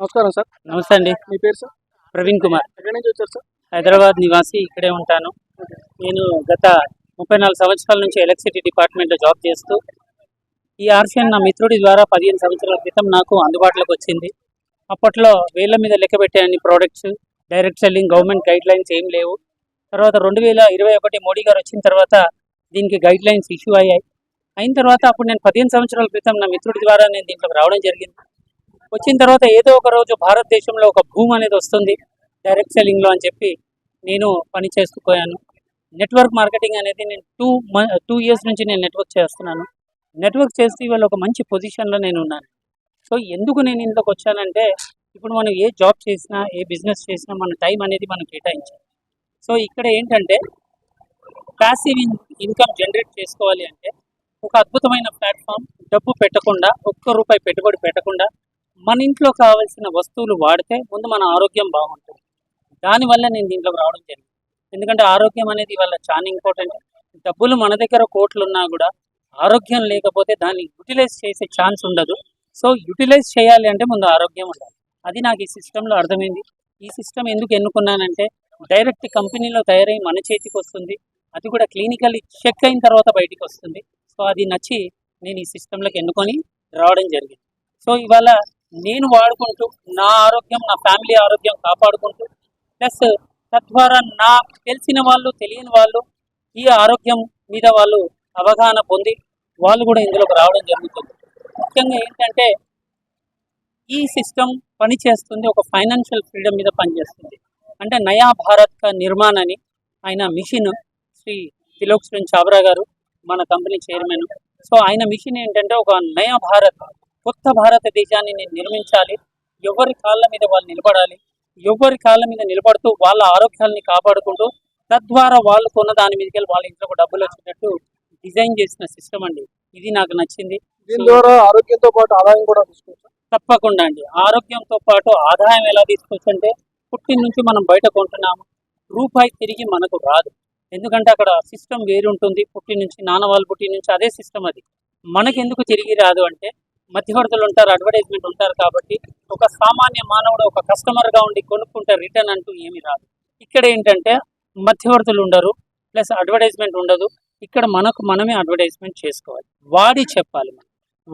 నమస్కారం సార్. నమస్తే అండి. మీ పేరు సార్? ప్రవీణ్ కుమార్. ఎక్కడి నుంచి వచ్చారు సార్? హైదరాబాద్ నివాసి, ఇక్కడే ఉంటాను. నేను గత 34 సంవత్సరాల నుంచి ఎలక్ట్రిసిటీ డిపార్ట్మెంట్లో జాబ్ చేస్తూ ఈ ఆర్సిఎన్ నా మిత్రుడి ద్వారా 15 సంవత్సరాల క్రితం నాకు అందుబాటులోకి వచ్చింది. అప్పట్లో వేళ్ల మీద లెక్క పెట్టే అన్ని products, direct selling, government guide lines ఏం లేవు. తర్వాత 2021 మోడీ గారు వచ్చిన తర్వాత దీనికి గైడ్ లైన్స్ ఇష్యూ అయిన తర్వాత అప్పుడు నేను 15 సంవత్సరాల క్రితం నా మిత్రుడి ద్వారా నేను దీంట్లోకి రావడం జరిగింది. వచ్చిన తర్వాత ఏదో ఒక రోజు భారతదేశంలో ఒక భూమ్ అనేది వస్తుంది డైరెక్ట్ సెల్లింగ్లో అని చెప్పి నేను పని చేస్తూ పోయాను. నెట్వర్క్ మార్కెటింగ్ అనేది నేను 2 ఇయర్స్ నుంచి నేను నెట్వర్క్ చేస్తున్నాను. నెట్వర్క్ చేస్తూ ఇవాళ ఒక మంచి పొజిషన్లో నేను ఉన్నాను. సో ఎందుకు నేను ఇంట్లోకి వచ్చానంటే, ఇప్పుడు మనం ఏ జాబ్ చేసినా, ఏ బిజినెస్ చేసినా మన టైం అనేది మనం కేటాయించాలి. సో ఇక్కడ ఏంటంటే ప్యాసివ్ ఇన్కమ్ జనరేట్ చేసుకోవాలి అంటే ఒక అద్భుతమైన ప్లాట్ఫామ్, డబ్బు పెట్టకుండా, ₹1 పెట్టుబడి పెట్టకుండా మన ఇంట్లో కావాల్సిన వస్తువులు వాడితే ముందు మన ఆరోగ్యం బాగుంటుంది. దానివల్ల నేను దీంట్లోకి రావడం జరిగింది. ఎందుకంటే ఆరోగ్యం అనేది ఇవాళ చాలా ఇంపార్టెంట్. డబ్బులు మన దగ్గర కోట్లు ఉన్నా కూడా ఆరోగ్యం లేకపోతే దాన్ని యూటిలైజ్ చేసే ఛాన్స్ ఉండదు. సో యూటిలైజ్ చేయాలి అంటే ముందు ఆరోగ్యం ఉండాలి. అది నాకు ఈ సిస్టంలో అర్థమైంది. ఈ సిస్టమ్ ఎందుకు ఎన్నుకున్నానంటే, డైరెక్ట్ కంపెనీలో తయారై మన చేతికి వస్తుంది, అది కూడా క్లినికల్లీ చెక్ అయిన తర్వాత బయటికి వస్తుంది. సో అది నచ్చి నేను ఈ సిస్టంలోకి ఎన్నుకొని రావడం జరిగింది. సో ఇవాళ నేను వాడుకుంటూ నా ఆరోగ్యం, నా ఫ్యామిలీ ఆరోగ్యం కాపాడుకుంటూ, ప్లస్ తద్వారా నాకు తెలిసిన వాళ్ళు, తెలియని వాళ్ళు ఈ ఆరోగ్యం మీద వాళ్ళు అవగాహన పొంది వాళ్ళు కూడా ఇందులోకి రావడం జరుగుతుంది. ముఖ్యంగా ఏంటంటే ఈ సిస్టమ్ పనిచేస్తుంది ఒక ఫైనాన్షియల్ ఫ్రీడమ్ మీద పనిచేస్తుంది. అంటే నయా భారత్ కా నిర్మాణ్ అని ఆయన మిషన్, శ్రీ తిలోక్ చావ్రా గారు మన కంపెనీ చైర్మన్. సో ఆయన మిషన్ ఏంటంటే ఒక నయా భారత్, కొత్త భారతదేశాన్ని నేను నిర్మించాలి. ఎవరి కాళ్ళ మీద వాళ్ళు నిలబడాలి, ఎవరి కాళ్ళ మీద నిలబడుతూ వాళ్ళ ఆరోగ్యాలని కాపాడుకుంటూ తద్వారా వాళ్ళు కొన్న దాని మీదకి వెళ్ళి వాళ్ళ ఇంట్లో డబ్బులు వచ్చేటట్టు డిజైన్ చేసిన సిస్టమ్ అండి. ఇది నాకు నచ్చింది. దీని ద్వారా ఆరోగ్యంతో పాటు ఆదాయం కూడా తీసుకోవచ్చు. తప్పకుండా అండి. ఆరోగ్యంతో పాటు ఆదాయం ఎలా తీసుకోవచ్చు అంటే, పుట్టిన నుంచి మనం బయట కొంటున్నాము, రూపాయి తిరిగి మనకు రాదు. ఎందుకంటే అక్కడ సిస్టమ్ వేరు ఉంటుంది. పుట్టి నుంచి, నాన్న వాళ్ళు పుట్టి నుంచి అదే సిస్టమ్. అది మనకెందుకు తిరిగి రాదు అంటే, మధ్యవర్తులు ఉంటారు, అడ్వర్టైజ్మెంట్ ఉంటారు. కాబట్టి ఒక సామాన్య మానవుడు ఒక కస్టమర్గా ఉండి కొనుక్కుంటే రిటర్న్ అంటూ ఏమీ రాదు. ఇక్కడ ఏంటంటే మధ్యవర్తులు ఉండరు, ప్లస్ అడ్వర్టైజ్మెంట్ ఉండదు. ఇక్కడ మనకు మనమే అడ్వర్టైజ్మెంట్ చేసుకోవాలి, వాడి చెప్పాలి.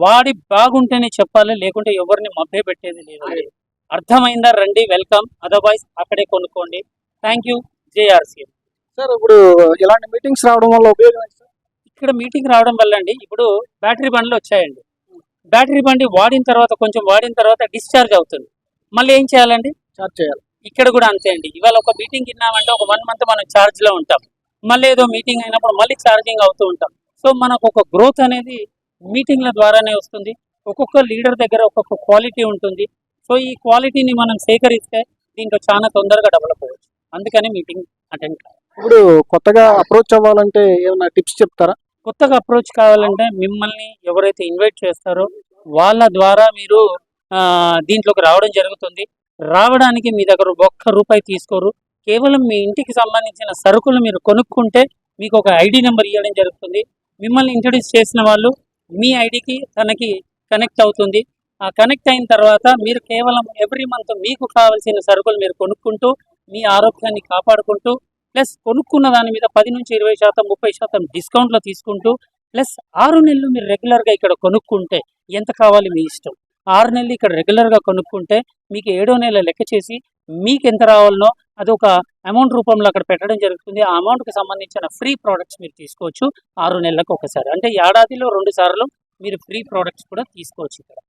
వాడి బాగుంటేనే చెప్పాలి, లేకుంటే ఎవరిని మభ్య పెట్టేది లేదు. అర్థమైందా? రండి, వెల్కమ్. అదర్వైజ్ అక్కడే కొనుక్కోండి. Thank you. జేఆర్సీ సార్, ఇప్పుడు ఇలాంటి మీటింగ్స్ రావడం వల్ల ఉపయోగం ఏంటి సార్? ఇక్కడ మీటింగ్ రావడం వల్ల అండి, ఇప్పుడు బ్యాటరీ బండ్లు వచ్చాయండి. బ్యాటరీ బండి వాడిన తర్వాత, కొంచెం వాడిన తర్వాత డిశ్చార్జ్ అవుతుంది. మళ్ళీ ఏం చేయాలండి? చార్జ్ చేయాలి. ఇక్కడ కూడా అంతే అండి. ఇవాళ ఒక మీటింగ్ విన్నామంటే ఒక 1 మంత్ మనం ఛార్జ్లో ఉంటాం. మళ్ళీ ఏదో మీటింగ్ అయినప్పుడు మళ్ళీ ఛార్జింగ్ అవుతూ ఉంటాం. సో మనకు ఒక గ్రోత్ అనేది మీటింగ్ల ద్వారానే వస్తుంది. ఒక్కొక్క లీడర్ దగ్గర ఒక్కొక్క క్వాలిటీ ఉంటుంది. సో ఈ క్వాలిటీని మనం సేకరిస్తే దీంట్లో చాలా తొందరగా డెవలప్ అవ్వచ్చు. అందుకని మీటింగ్ అటెండ్ కావాలి. ఇప్పుడు కొత్తగా అప్రోచ్ అవ్వాలంటే ఏమైనా టిప్స్ చెప్తారా? కొత్తగా అప్రోచ్ కావాలంటే మిమ్మల్ని ఎవరైతే ఇన్వైట్ చేస్తారో వాళ్ళ ద్వారా మీరు దీంట్లోకి రావడం జరుగుతుంది. రావడానికి మీ దగ్గర ₹1 తీసుకోరు. కేవలం మీ ఇంటికి సంబంధించిన సరుకులు మీరు కొనుక్కుంటే మీకు ఒక ఐడి నెంబర్ ఇవ్వడం జరుగుతుంది. మిమ్మల్ని ఇంట్రడ్యూస్ చేసిన వాళ్ళు మీ ఐడికి తనకి కనెక్ట్ అవుతుంది. ఆ కనెక్ట్ అయిన తర్వాత మీరు కేవలం ఎవ్రీ మంత్ మీకు కావాల్సిన సరుకులు మీరు కొనుక్కుంటూ మీ ఆరోగ్యాన్ని కాపాడుకుంటూ, ప్లస్ కొనుక్కున్న దాని మీద 10 నుంచి 20%, 30% డిస్కౌంట్లో తీసుకుంటూ, ప్లస్ 6 నెలలు మీరు రెగ్యులర్గా ఇక్కడ కొనుక్కుంటే, ఎంత కావాలి మీ ఇష్టం, 6 నెలలు ఇక్కడ రెగ్యులర్గా కొనుక్కుంటే మీకు 7వ నెల లెక్క చేసి మీకు ఎంత రావాలనో అది ఒక అమౌంట్ రూపంలో అక్కడ పెట్టడం జరుగుతుంది. ఆ అమౌంట్కి సంబంధించిన ఫ్రీ ప్రోడక్ట్స్ మీరు తీసుకోవచ్చు 6 నెలలకు ఒకసారి. అంటే ఏడాదిలో 2 సార్లు మీరు ఫ్రీ ప్రోడక్ట్స్ కూడా తీసుకోవచ్చు ఇక్కడ.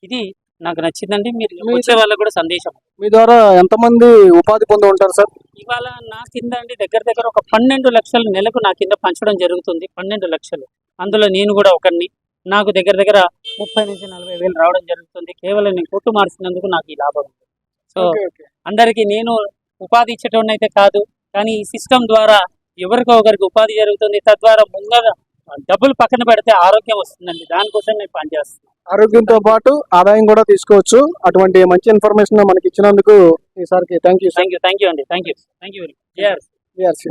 ఇది నాకు నచ్చిందండి. మీరు వచ్చే వాళ్ళకు కూడా సందేశం. మీ ద్వారా ఎంతమంది ఉపాధి పొంది ఉంటారు సార్? ఇవాళ నా కింద అండి దగ్గర ఒక 12 లక్షలు నెలకు నా కింద పంచడం జరుగుతుంది. 12 లక్షలు. అందులో నేను కూడా ఒకరిని. నాకు దగ్గర 30 నుంచి 40 వేలు రావడం జరుగుతుంది. కేవలం నేను కొట్టు మార్చినందుకు నాకు ఈ లాభం ఉంది. సో అందరికీ నేను ఉపాధి ఇచ్చేటోడిని అయితే కాదు, కానీ ఈ సిస్టమ్ ద్వారా ఎవరికో ఒకరికి ఉపాధి జరుగుతుంది. తద్వారా ముందర డబ్బులు పక్కన పెడితే ఆరోగ్యం వస్తుందండి. దానికోసం నేను పనిచేస్తున్నాను. ఆరోగ్యంతో పాటు ఆదాయం కూడా తీసుకోవచ్చు. అటువంటి మంచి ఇన్ఫర్మేషన్ మనకి ఇచ్చినందుకు ఈసారికి థ్యాంక్ యూ అండి. Thank you. జేఆర్సీ.